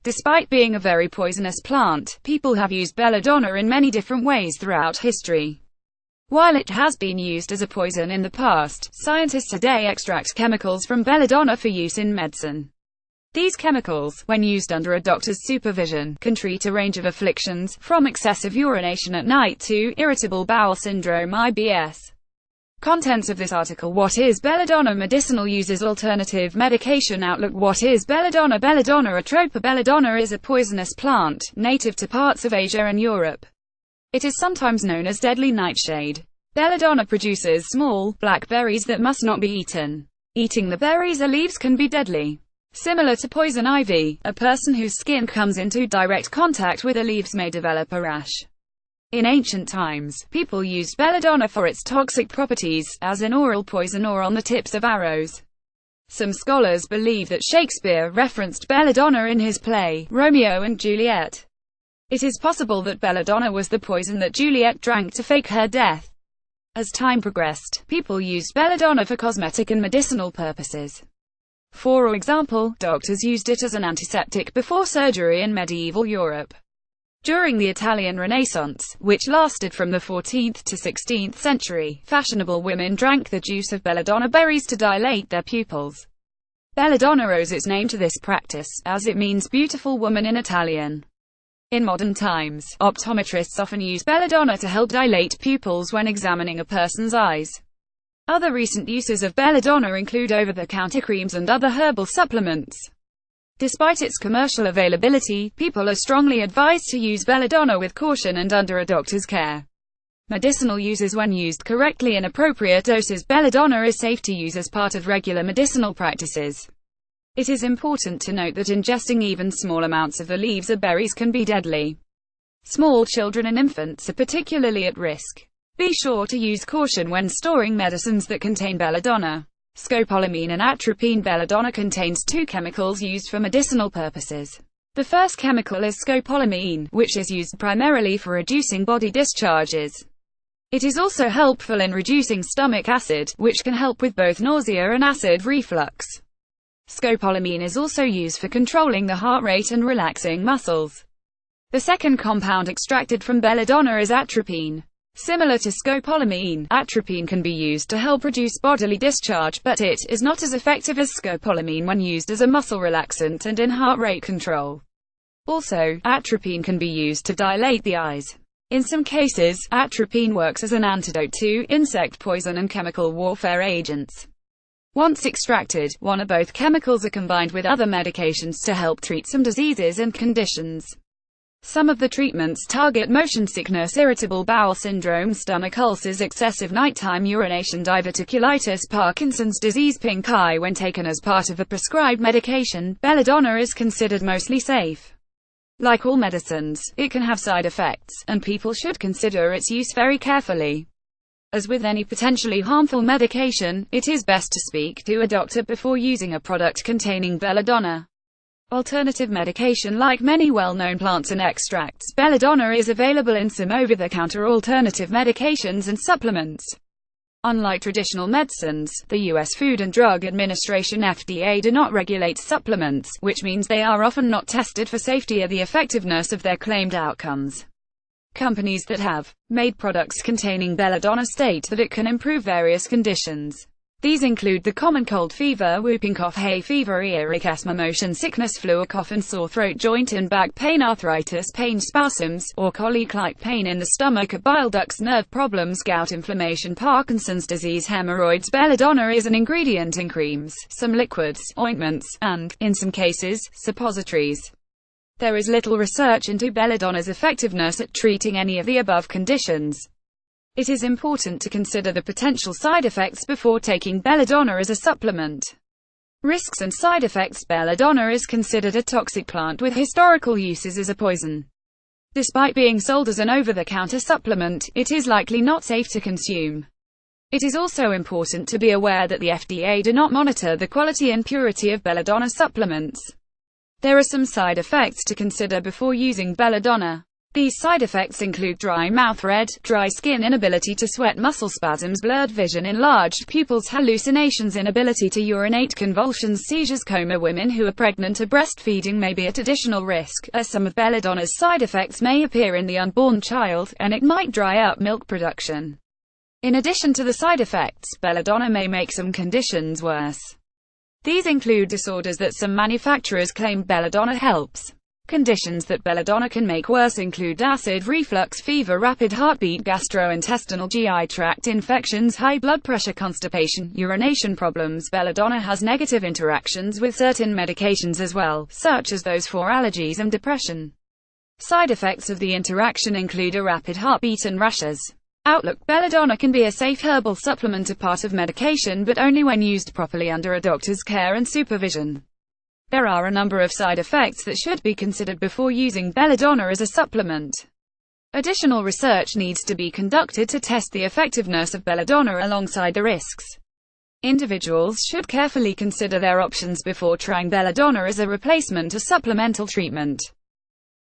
Despite being a very poisonous plant, people have used belladonna in many different ways throughout history. While it has been used as a poison in the past, scientists today extract chemicals from belladonna for use in medicine. These chemicals, when used under a doctor's supervision, can treat a range of afflictions, from excessive urination at night to irritable bowel syndrome (IBS). Contents of this article: What is belladonna? Medicinal uses alternative medication. Outlook. What is belladonna? Belladonna atropa. Belladonna is a poisonous plant, native to parts of Asia and Europe. It is sometimes known as deadly nightshade. Belladonna produces small, black berries that must not be eaten. Eating the berries or leaves can be deadly. Similar to poison ivy, a person whose skin comes into direct contact with the leaves may develop a rash. In ancient times, people used belladonna for its toxic properties, as an oral poison or on the tips of arrows. Some scholars believe that Shakespeare referenced belladonna in his play, Romeo and Juliet. It is possible that belladonna was the poison that Juliet drank to fake her death. As time progressed, people used belladonna for cosmetic and medicinal purposes. For example, doctors used it as an antiseptic before surgery in medieval Europe. During the Italian Renaissance, which lasted from the 14th to 16th century, fashionable women drank the juice of belladonna berries to dilate their pupils. Belladonna owes its name to this practice, as it means beautiful woman in Italian. In modern times, optometrists often use belladonna to help dilate pupils when examining a person's eyes. Other recent uses of belladonna include over-the-counter creams and other herbal supplements. Despite its commercial availability, people are strongly advised to use belladonna with caution and under a doctor's care. Medicinal uses. When used correctly in appropriate doses, belladonna is safe to use as part of regular medicinal practices. It is important to note that ingesting even small amounts of the leaves or berries can be deadly. Small children and infants are particularly at risk. Be sure to use caution when storing medicines that contain belladonna. Scopolamine and atropine. Belladonna contains two chemicals used for medicinal purposes. The first chemical is scopolamine, which is used primarily for reducing body discharges. It is also helpful in reducing stomach acid, which can help with both nausea and acid reflux. Scopolamine is also used for controlling the heart rate and relaxing muscles. The second compound extracted from belladonna is atropine. Similar to scopolamine, atropine can be used to help reduce bodily discharge, but it is not as effective as scopolamine when used as a muscle relaxant and in heart rate control. Also, atropine can be used to dilate the eyes. In some cases, atropine works as an antidote to insect poison and chemical warfare agents. Once extracted, one or both chemicals are combined with other medications to help treat some diseases and conditions. Some of the treatments target motion sickness, irritable bowel syndrome, stomach ulcers, excessive nighttime urination, diverticulitis, Parkinson's disease, pink eye. When taken as part of a prescribed medication, belladonna is considered mostly safe. Like all medicines, it can have side effects, and people should consider its use very carefully. As with any potentially harmful medication, it is best to speak to a doctor before using a product containing belladonna. Alternative medication. Like many well-known plants and extracts, belladonna is available in some over-the-counter alternative medications and supplements. Unlike traditional medicines, the U.S. Food and Drug Administration (FDA) do not regulate supplements, which means they are often not tested for safety or the effectiveness of their claimed outcomes. Companies that have made products containing belladonna state that it can improve various conditions. These include the common cold, fever, whooping cough, hay fever, earache, asthma, motion sickness, flu, a cough and sore throat, joint and back pain, arthritis, pain, spasms, or colic-like pain in the stomach, bile ducts, nerve problems, gout, inflammation, Parkinson's disease, hemorrhoids. Belladonna is an ingredient in creams, some liquids, ointments, and, in some cases, suppositories. There is little research into belladonna's effectiveness at treating any of the above conditions. It is important to consider the potential side effects before taking belladonna as a supplement. Risks and side effects. Belladonna is considered a toxic plant with historical uses as a poison. Despite being sold as an over-the-counter supplement, it is likely not safe to consume. It is also important to be aware that the FDA do not monitor the quality and purity of belladonna supplements. There are some side effects to consider before using belladonna. These side effects include dry mouth, red, dry skin, inability to sweat, muscle spasms, blurred vision, enlarged pupils, hallucinations, inability to urinate, convulsions, seizures, coma. Women who are pregnant or breastfeeding may be at additional risk, as some of belladonna's side effects may appear in the unborn child, and it might dry up milk production. In addition to the side effects, belladonna may make some conditions worse. These include disorders that some manufacturers claim belladonna helps. Conditions that belladonna can make worse include acid reflux, fever, rapid heartbeat, gastrointestinal GI tract infections, high blood pressure, constipation, urination problems. Belladonna has negative interactions with certain medications as well, such as those for allergies and depression. Side effects of the interaction include a rapid heartbeat and rashes. Outlook: belladonna can be a safe herbal supplement, a part of medication, but only when used properly under a doctor's care and supervision. There are a number of side effects that should be considered before using belladonna as a supplement. Additional research needs to be conducted to test the effectiveness of belladonna alongside the risks. Individuals should carefully consider their options before trying belladonna as a replacement or supplemental treatment.